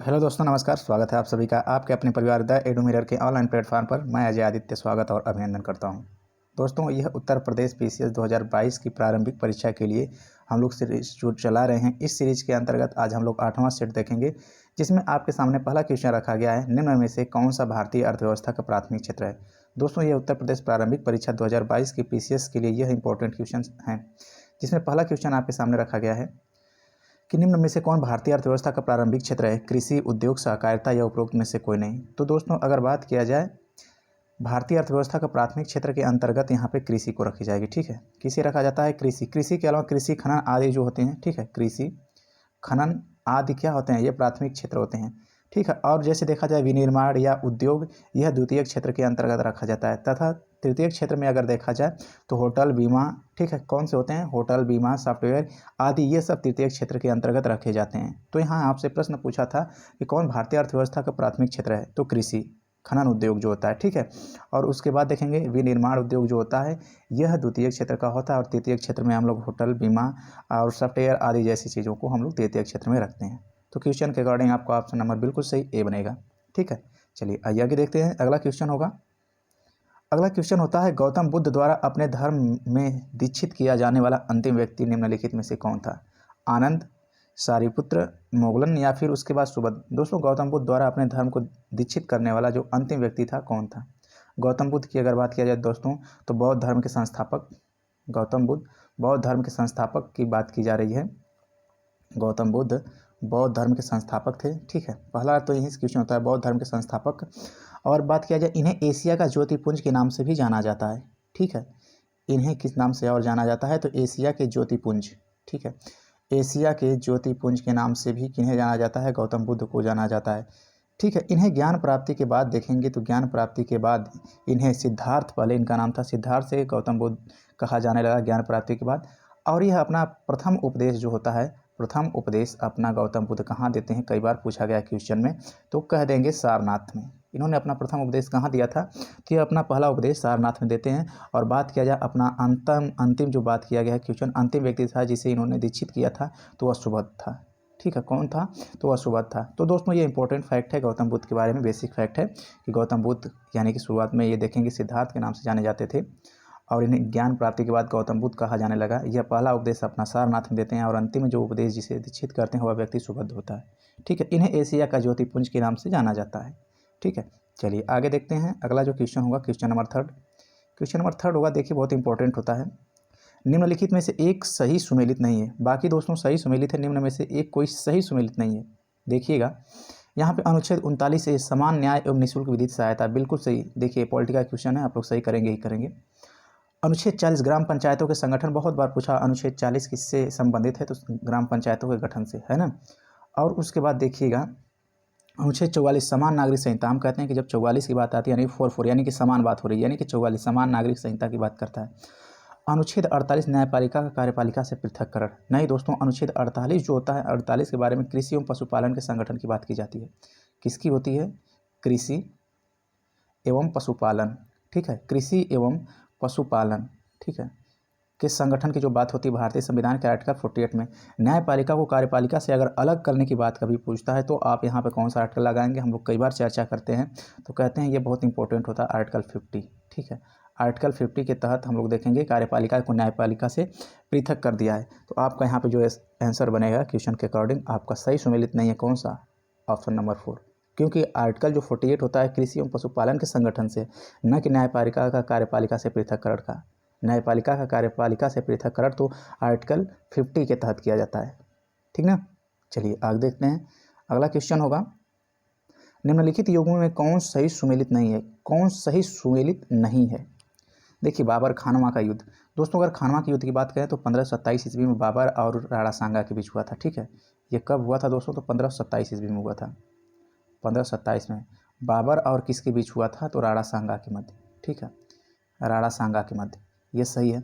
Hello दोस्तों, नमस्कार। स्वागत है आप सभी का आपके अपने परिवार द एडू मिरर के ऑनलाइन प्लेटफॉर्म पर। मैं अजय आदित्य स्वागत और अभिनंदन करता हूं। दोस्तों, यह उत्तर प्रदेश पीसीएस 2022 की प्रारंभिक परीक्षा के लिए हम लोग सीरीज जो चला रहे हैं, इस सीरीज के अंतर्गत आज हम लोग 8वां सेट देखेंगे, जिसमें आपके सामने पहला क्वेश्चन रखा गया है, निम्न में से कौन सा भारतीय अर्थव्यवस्था का प्राथमिक क्षेत्र है। दोस्तों, ये उत्तर प्रदेश प्रारंभिक परीक्षा 2022 की पीसीएस के लिए यह इंपॉर्टेंट क्वेश्चन हैं, जिसमें पहला क्वेश्चन आपके सामने रखा गया है कि निम्न में से कौन भारतीय अर्थव्यवस्था का प्रारंभिक क्षेत्र है। कृषि, उद्योग, सहकारिता या उपरोक्त में से कोई नहीं। तो दोस्तों, अगर बात किया जाए भारतीय अर्थव्यवस्था का प्राथमिक क्षेत्र के अंतर्गत यहाँ पे कृषि को रखी जाएगी। ठीक है, किसे रखा जाता है? कृषि। कृषि के अलावा कृषि, खनन आदि जो होते हैं, ठीक है, कृषि, खनन आदि क्या होते हैं? ये प्राथमिक क्षेत्र होते हैं। ठीक है, और जैसे देखा जाए विनिर्माण या उद्योग, यह द्वितीय क्षेत्र के अंतर्गत रखा जाता है। तथा तृतीय क्षेत्र में अगर देखा जाए तो होटल, बीमा, ठीक है, कौन से होते हैं? होटल, बीमा, सॉफ्टवेयर आदि, ये सब तृतीय क्षेत्र के अंतर्गत रखे जाते हैं। तो यहाँ आपसे प्रश्न पूछा था कि कौन भारतीय अर्थव्यवस्था का प्राथमिक क्षेत्र है, तो कृषि, खनन उद्योग जो होता है, ठीक है। और उसके बाद देखेंगे विनिर्माण उद्योग जो होता है, यह द्वितीय क्षेत्र का होता है। और तृतीय क्षेत्र में हम लोग होटल, बीमा और सॉफ्टवेयर आदि जैसी चीज़ों को हम लोग तृतीय क्षेत्र में रखते हैं। तो क्वेश्चन के अकॉर्डिंग आपका ऑप्शन नंबर बिल्कुल सही ए बनेगा। ठीक है, चलिए आइए आगे देखते हैं। अगला क्वेश्चन होता है, गौतम बुद्ध द्वारा अपने धर्म में दीक्षित किया जाने वाला अंतिम व्यक्ति निम्नलिखित में से कौन था? आनंद, सारिपुत्र, मोगलन या फिर उसके बाद सुबुद्ध। दोस्तों, गौतम बुद्ध द्वारा अपने धर्म को दीक्षित करने वाला जो अंतिम व्यक्ति था, कौन था? गौतम बुद्ध की अगर बात किया जाए दोस्तों, तो बौद्ध धर्म के संस्थापक गौतम बुद्ध, बौद्ध धर्म के संस्थापक की बात की जा रही है। गौतम बुद्ध बौद्ध धर्म के संस्थापक थे। ठीक है, पहला तो यही क्वेश्चन होता है, बौद्ध धर्म के संस्थापक। और बात किया जाए, इन्हें एशिया का ज्योतिपुंज के नाम से भी जाना जाता है। ठीक है, इन्हें किस नाम से और जाना जाता है? तो एशिया के ज्योतिपुंज। ठीक है, एशिया के ज्योतिपुंज के नाम से भी किन्हें जाना जाता है? गौतम बुद्ध को जाना जाता है। ठीक है, इन्हें ज्ञान प्राप्ति के बाद देखेंगे तो ज्ञान प्राप्ति के बाद इन्हें सिद्धार्थ, पहले इनका नाम था सिद्धार्थ, से गौतम बुद्ध कहा जाने लगा ज्ञान प्राप्ति के बाद। और यह अपना प्रथम उपदेश जो होता है, प्रथम उपदेश अपना गौतम बुद्ध कहाँ देते हैं? कई बार पूछा गया क्वेश्चन में, तो कह देंगे सारनाथ में। इन्होंने अपना प्रथम उपदेश कहाँ दिया था? तो ये अपना पहला उपदेश सारनाथ में देते हैं। और बात किया जाए अपना अंतिम जो बात किया गया है क्वेश्चन, अंतिम व्यक्ति था जिसे इन्होंने दीक्षित किया था, तो वह सुबुद्ध था। ठीक है, कौन था? तो वह सुबुद्ध था। तो दोस्तों, ये इंपॉर्टेंट फैक्ट है गौतम बुद्ध के बारे में, बेसिक फैक्ट है कि गौतम बुद्ध यानी कि शुरुआत में ये देखेंगे सिद्धार्थ के नाम से जाने जाते थे, और इन्हें ज्ञान प्राप्ति के बाद गौतम बुद्ध कहा जाने लगा। यह पहला उपदेश अपना सारनाथ में देते हैं, और अंतिम जो उपदेश जिसे दीक्षित करते हैं वह व्यक्ति सुबुद्ध होता है। ठीक है, इन्हें एशिया का ज्योतिपुंज के नाम से जाना जाता है। ठीक है, चलिए आगे देखते हैं। अगला जो क्वेश्चन होगा, क्वेश्चन नंबर थर्ड होगा। देखिए, बहुत इंपॉर्टेंट होता है। निम्नलिखित में से एक सही सुमेलित नहीं है। बाकी दोस्तों सही सुमेलित है, निम्न में से एक कोई सही सुमेलित नहीं है। देखिएगा, यहाँ पे अनुच्छेद 39 से समान न्याय एवं निःशुल्क विधिक सहायता, बिल्कुल सही। देखिए, पॉलिटिकल क्वेश्चन है, आप लोग सही करेंगे ही करेंगे। अनुच्छेद 40 ग्राम पंचायतों के संगठन, बहुत बार पूछा, अनुच्छेद 40 किससे संबंधित है? तो ग्राम पंचायतों के गठन से, है ना। और उसके बाद देखिएगा, अनुच्छेद 44 समान नागरिक संहिता। हम कहते हैं कि जब 44 की बात आती है, यानी 44 यानी कि समान बात हो रही है, यानी कि 44 समान नागरिक संहिता की बात करता है। अनुच्छेद 48 न्यायपालिका का कार्यपालिका से पृथककरण। नहीं दोस्तों, अनुच्छेद 48 जो होता है, 48 के बारे में कृषि एवं पशुपालन के संगठन की बात की जाती है। किसकी होती है? कृषि एवं पशुपालन। ठीक है, कृषि एवं पशुपालन, ठीक है, के संगठन की जो बात होती है भारतीय संविधान के आर्टिकल 48 में। न्यायपालिका को कार्यपालिका से अगर अलग करने की बात कभी पूछता है तो आप यहाँ पे कौन सा आर्टिकल लगाएंगे? हम लोग कई बार चर्चा करते हैं, तो कहते हैं ये बहुत इंपॉर्टेंट होता है, आर्टिकल 50। ठीक है, आर्टिकल 50 के तहत हम लोग देखेंगे कार्यपालिका को न्यायपालिका से पृथक कर दिया है। तो आपका यहाँ पे जो आंसर बनेगा क्वेश्चन के अकॉर्डिंग, आपका सही सुमेलित नहीं है, कौन सा? Option number 4। क्योंकि आर्टिकल जो 48 होता है कृषि एवं पशुपालन के संगठन से, न कि न्यायपालिका का कार्यपालिका से पृथककरण का। न्यायपालिका का कार्यपालिका से पृथककरण तो आर्टिकल 50 के तहत किया जाता है। ठीक ना, चलिए आगे देखते हैं। अगला क्वेश्चन होगा, निम्नलिखित युगों में कौन सही सुमेलित नहीं है? कौन सही सुमेलित नहीं है? देखिए, बाबर खानवा का युद्ध। दोस्तों, अगर खानवा के युद्ध की बात करें तो 1527 ईस्वी में बाबर और राणा सांगा के बीच हुआ था। ठीक है, ये कब हुआ था दोस्तों? तो 1527 ईस्वी में हुआ था। 1527 में बाबर और किसके बीच हुआ था? तो राणा सांगा के मध्य। ठीक है, राणा सांगा के मध्य, ये सही है।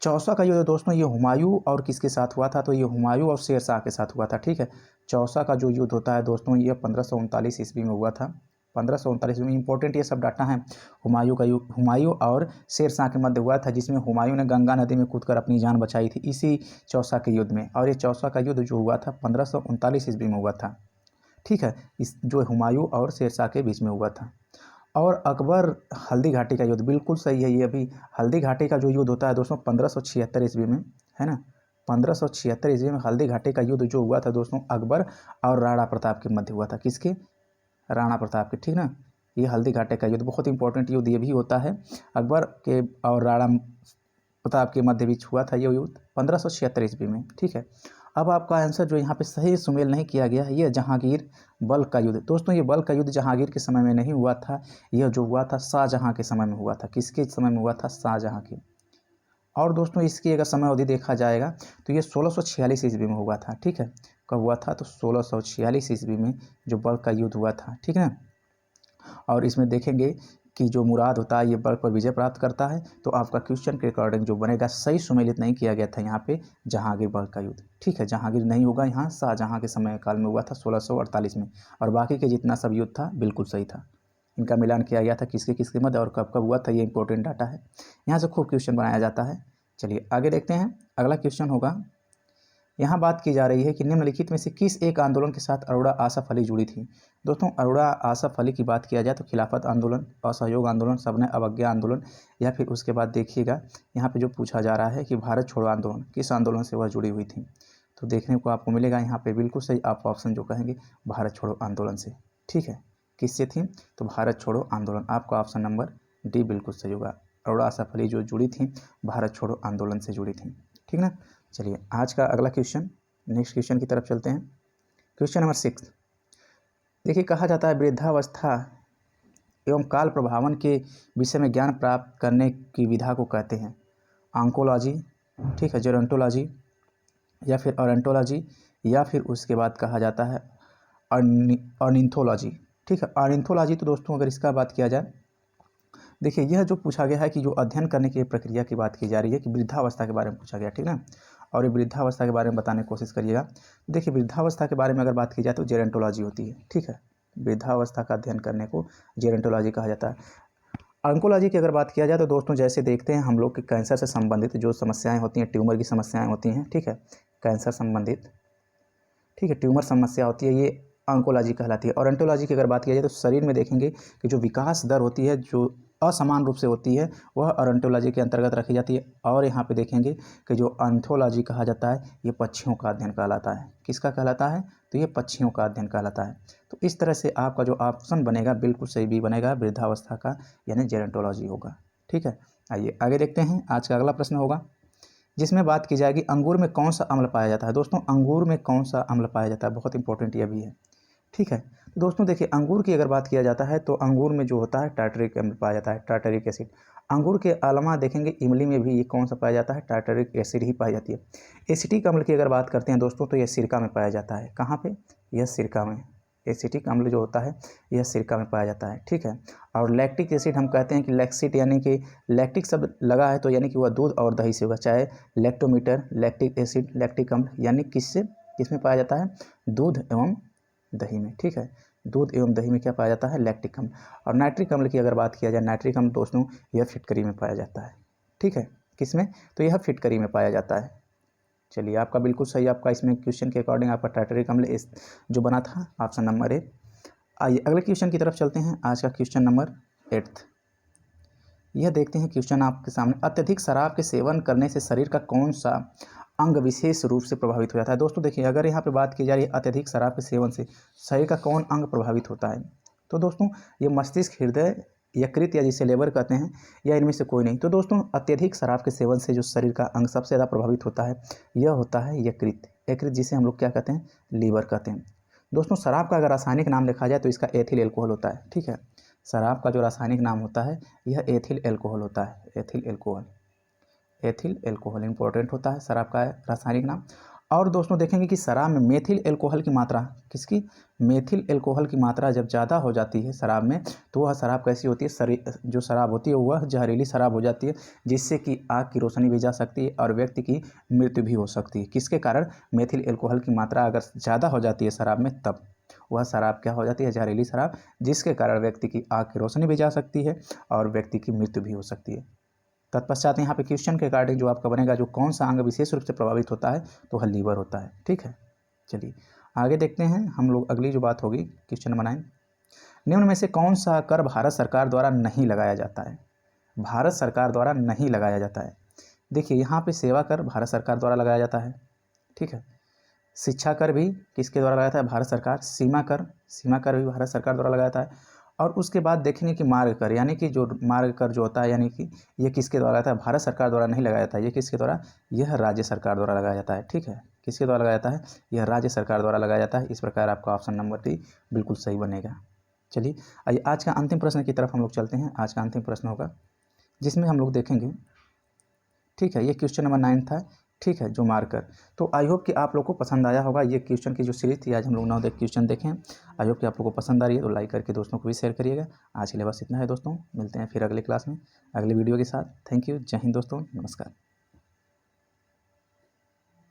चौसा का युद्ध दोस्तों, ये हुमायूं और किसके साथ हुआ था? तो ये हुमायूं और शेर शाह के साथ हुआ था। ठीक है, चौसा का जो युद्ध होता है दोस्तों, ये 1539 ईस्वी में हुआ था। 1539 में, इंपॉर्टेंट ये सब डाटा है। हुमायूं का युद्ध हुमायूं और शेर शाह के मध्य हुआ था, जिसमें हुमायूं ने गंगा नदी में कूदकर अपनी जान बचाई थी इसी चौसा के युद्ध में। और ये चौसा का युद्ध जो हुआ था 1539 ईस्वी में हुआ था। ठीक है, इस जो हुमायूं और शेरशाह के बीच में हुआ था। और अकबर हल्दी घाटी का युद्ध, बिल्कुल सही है, ये अभी हल्दी घाटी का जो युद्ध होता है दोस्तों 1576 ईस्वी में, है ना, 1576 ईस्वी में हल्दी घाटी का युद्ध जो हुआ था दोस्तों अकबर और राणा प्रताप के मध्य हुआ था। किसके? राणा प्रताप के, ठीक ना। ये हल्दी घाटी का युद्ध बहुत इंपॉर्टेंट युद्ध ये भी होता है, अकबर के और राणा प्रताप के मध्य बीच हुआ था ये युद्ध 1576 ईस्वी में, ठीक है। अब आपका आंसर जो यहाँ पे सही सुमेल नहीं किया गया है, ये जहांगीर बल्क का युद्ध। दोस्तों ये बल्क का युद्ध जहांगीर के समय में नहीं हुआ था, यह जो हुआ था शाहजहां के समय में हुआ था। किसके समय में हुआ था? शाहजहां के। और दोस्तों इसकी अगर समय अवधि देखा जाएगा तो ये 1646 ईस्वी में हुआ था, ठीक है। कब हुआ था? तो 1646 ईस्वी में जो बल्क का युद्ध हुआ था, ठीक है। और इसमें देखेंगे कि जो मुराद होता है ये बल्क पर विजय प्राप्त करता है। तो आपका क्वेश्चन के अकॉर्डिंग जो बनेगा, सही सुमेलित नहीं किया गया था यहाँ पे जहांगीर बल्क का युद्ध, ठीक है। जहांगीर नहीं होगा यहाँ, शाहजहां के समय काल में हुआ था 1648 में। और बाकी के जितना सब युद्ध था बिल्कुल सही था, इनका मिलान किया गया था किसके किसके मध्य और कब कब हुआ था, ये इंपॉर्टेंट डाटा है, यहाँ से खूब क्वेश्चन बनाया जाता है। चलिए आगे देखते हैं, अगला क्वेश्चन होगा। यहाँ बात की जा रही है कि निम्नलिखित में से किस एक आंदोलन के साथ अरोड़ा आसफ अली जुड़ी थी। दोस्तों अरोड़ा आसफ अली की बात किया जाए तो खिलाफत आंदोलन, असहयोग आंदोलन, सबने अवज्ञा आंदोलन, या फिर उसके बाद देखिएगा यहाँ पे जो पूछा जा रहा है कि भारत छोड़ो आंदोलन, किस आंदोलन से वह जुड़ी हुई थी। तो देखने को आपको मिलेगा यहाँ पे बिल्कुल सही आप ऑप्शन जो कहेंगे भारत छोड़ो आंदोलन से, ठीक है। किससे थी? तो भारत छोड़ो आंदोलन, आपका ऑप्शन नंबर डी बिल्कुल सही होगा। अरोड़ा आसफ अली जो जुड़ी थी भारत छोड़ो आंदोलन से जुड़ी थी, ठीक ना। चलिए आज का अगला क्वेश्चन, नेक्स्ट क्वेश्चन की तरफ चलते हैं। क्वेश्चन नंबर 6, देखिए कहा जाता है वृद्धावस्था एवं काल प्रभावन के विषय में ज्ञान प्राप्त करने की विधा को कहते हैं ऑन्कोलॉजी, ठीक है, जेरोंटोलॉजी, या फिर ऑरेंटोलॉजी, या फिर उसके बाद कहा जाता है ऑर्निथोलॉजी, ठीक है। ऑर्निथोलॉजी तो दोस्तों अगर इसका बात किया जाए, देखिए यह जो पूछा गया है कि जो अध्ययन करने की प्रक्रिया की बात की जा रही है कि वृद्धावस्था के बारे में पूछा गया, ठीक ना। और ये वृद्धावस्था के बारे में बताने की कोशिश करिएगा। देखिए वृद्धावस्था के बारे में अगर बात की जाए तो जेरेंटोलॉजी होती है, ठीक है। वृद्धावस्था का अध्ययन करने को जेरेंटोलॉजी कहा जाता है। ऑन्कोलॉजी की अगर बात किया जाए तो दोस्तों जैसे देखते हैं हम लोग के कैंसर से संबंधित जो समस्याएं होती हैं, ट्यूमर की समस्याएं होती हैं, ठीक है, कैंसर संबंधित, ठीक है, ट्यूमर समस्या होती है, ये ऑन्कोलॉजी कहलाती है। और ऑरेंटोलॉजी की अगर बात की जाए तो शरीर में देखेंगे कि जो विकास दर होती है जो असमान रूप से होती है वह ऑरेंटोलॉजी के अंतर्गत रखी जाती है। और यहाँ पे देखेंगे कि जो ऑन्थोलॉजी कहा जाता है ये पक्षियों का अध्ययन कहलाता है। किसका कहलाता है? तो ये पक्षियों का अध्ययन कहलाता है। तो इस तरह से आपका जो ऑप्शन बनेगा बिल्कुल सही भी बनेगा, वृद्धावस्था का यानी जेरेंटोलॉजी होगा, ठीक है। आइए आगे देखते हैं, आज का अगला प्रश्न होगा जिसमें बात की जाएगी अंगूर में कौन सा अम्ल पाया जाता है। दोस्तों अंगूर में कौन सा अम्ल पाया जाता है, बहुत इंपॉर्टेंट यह भी है, ठीक है। तो दोस्तों देखिए अंगूर की अगर बात किया जाता है तो अंगूर में जो होता है टार्टरिक अम्ल पाया जाता है, टार्टरिक एसिड। अंगूर के अलावा देखेंगे इमली में भी ये कौन सा पाया जाता है, टार्टरिक एसिड ही पाई जाती है। एसिटिक अम्ल की अगर बात करते हैं दोस्तों तो यह सिरका में पाया जाता है। कहाँ पे? यह सिरका में। एसिटिक अम्ल जो होता है यह सिरका में पाया जाता है, ठीक है। और लैक्टिक एसिड हम कहते हैं कि लैक्सिट यानी कि लैक्टिक शब्द लगा है तो यानी कि वह दूध और दही से होगा, चाहे लैक्टोमीटर, लैक्टिक एसिड, लैक्टिक अम्ल यानी किससे किसमें पाया जाता है? दूध एवं दही में, ठीक है। दूध एवं दही में क्या पाया जाता है? लैक्टिक अम्ल। और नाइट्रिक अम्ल की अगर बात किया जाए, नाइट्रिक अम्ल दोस्तों यह फिटकरी में पाया जाता है, ठीक है। किसमें? तो यह फिटकरी में पाया जाता है। चलिए आपका बिल्कुल सही, आपका इसमें क्वेश्चन के अकॉर्डिंग आपका टार्टरिक अम्ल इस जो बना था ऑप्शन नंबर ए। आइए अगले क्वेश्चन की तरफ चलते हैं, आज का क्वेश्चन नंबर 8। यह देखते हैं क्वेश्चन आपके सामने, अत्यधिक शराब के सेवन करने से शरीर का कौन सा अंग विशेष रूप से प्रभावित हो जाता है। दोस्तों देखिए अगर यहाँ पे बात की जा रही है अत्यधिक शराब के सेवन से शरीर का कौन अंग प्रभावित होता है, तो दोस्तों ये मस्तिष्क, हृदय, यकृत या जिसे लेवर कहते हैं, या इनमें से कोई नहीं। तो दोस्तों अत्यधिक शराब के सेवन से जो शरीर का अंग सबसे ज़्यादा प्रभावित होता है यह होता है यकृत। यकृत जिसे हम लोग क्या कहते हैं? लीवर कहते हैं। दोस्तों शराब का अगर रासायनिक नाम लिखा जाए तो इसका एथिल एल्कोहल होता है, ठीक है। शराब का जो रासायनिक नाम होता है यह एथिल एल्कोहल होता है, ethyl alcohol. Ethyl alcohol important होता है शराब का रासायनिक नाम। और दोस्तों देखेंगे कि शराब में मेथिल एल्कोहल की मात्रा, किसकी? मेथिल एल्कोहल की मात्रा जब ज़्यादा हो जाती है शराब में तो वह शराब कैसी होती है? जो शराब होती है वह जहरीली शराब हो जाती है, जिससे कि आँख की रोशनी भी जा सकती है और व्यक्ति की मृत्यु भी हो सकती है। किसके कारण? मेथिल एल्कोहल की मात्रा अगर ज़्यादा हो जाती है शराब में तब वह शराब क्या हो जाती है? जहरीली शराब, जिसके कारण व्यक्ति की आँख की रोशनी भी जा सकती है और व्यक्ति की मृत्यु भी हो सकती है। तत्पश्चात यहाँ पे क्वेश्चन के अकॉर्डिंग जो आपका बनेगा, जो कौन सा अंग विशेष रूप से प्रभावित होता है, तो वह लीवर होता है, ठीक है। चलिए आगे देखते हैं हम लोग। अगली जो बात होगी क्वेश्चन नंबर 9, निम्न में से कौन सा कर भारत सरकार द्वारा नहीं लगाया जाता है? भारत सरकार द्वारा नहीं लगाया जाता है। देखिए यहाँ पे सेवा कर भारत सरकार द्वारा लगाया जाता है, ठीक है। शिक्षा कर भी किसके द्वारा लगाया जाता है? भारत सरकार। सीमा कर भी भारत सरकार द्वारा लगाया जाता है। और उसके बाद देखेंगे कि मार्ग कर, यानी कि जो मार्ग कर जो होता है, यानी कि ये किसके द्वारा लगाया जाता है? भारत सरकार द्वारा नहीं लगाया जाता है। ये किसके द्वारा? यह राज्य सरकार द्वारा लगाया जाता है, ठीक है। किसके द्वारा लगाया जाता है? यह राज्य सरकार द्वारा लगाया जाता है। इस प्रकार आपका ऑप्शन नंबर डी बिल्कुल सही बनेगा। चलिए आइए आज का अंतिम प्रश्न की तरफ हम लोग चलते हैं। आज का अंतिम प्रश्न होगा जिसमें हम लोग देखेंगे, ठीक है, ये क्वेश्चन नंबर 9 था, ठीक है, जो मार्कर। तो आई होप कि आप लोग को पसंद आया होगा। ये क्वेश्चन की जो सीरीज थी आज हम लोग 9 क्वेश्चन देखें। आई होप कि आप लोग को पसंद आ रही है, तो लाइक करके दोस्तों को भी शेयर करिएगा। आज के लिए बस इतना है दोस्तों, मिलते हैं फिर अगले क्लास में अगले वीडियो के साथ। थैंक यू, जय हिंद दोस्तों, नमस्कार।